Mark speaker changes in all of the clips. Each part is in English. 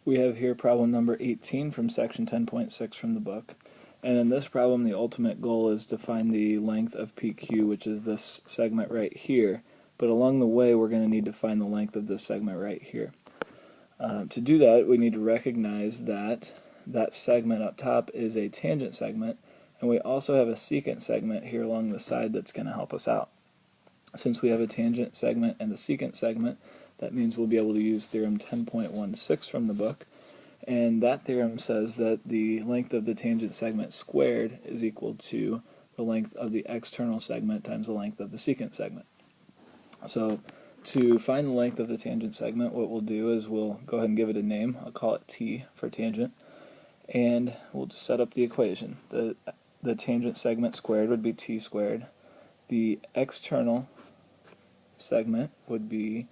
Speaker 1: We have here problem number 18 from section 10.6 from the book. And in this problem, the ultimate goal is to find the length of PQ, which is this segment right here. But along the way, we're going to need to find the length of this segment right here. To do that, we need to recognize that that segment up top is a tangent segment, and we also have a secant segment here along the side that's going to help us out. Since we have a tangent segment and a secant segment, that means we'll be able to use theorem 10.16 from the book, and that theorem says that the length of the tangent segment squared is equal to the length of the external segment times the length of the secant segment. So to find the length of the tangent segment, what we'll do is we'll go ahead and give it a name. I'll call it t for tangent, and we'll just set up the equation. The tangent segment squared would be t squared. The external segment would be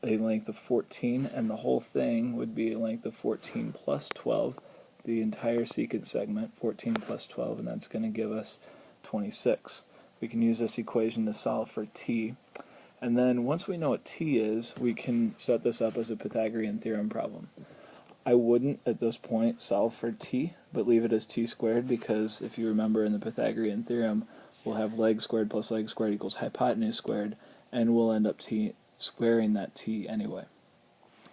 Speaker 1: a length of 14, and the whole thing would be a length of 14 plus 12, the entire secant segment, 14 plus 12, and that's going to give us 26. We can use this equation to solve for t, and then once we know what t is, we can set this up as a Pythagorean theorem problem. I wouldn't at this point solve for t, but leave it as t squared, because if you remember in the Pythagorean theorem, we'll have leg squared plus leg squared equals hypotenuse squared, and we'll end up squaring that t anyway.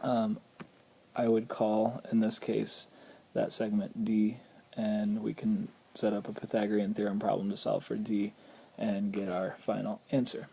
Speaker 1: I would call, in this case, that segment d, and we can set up a Pythagorean theorem problem to solve for d and get our final answer.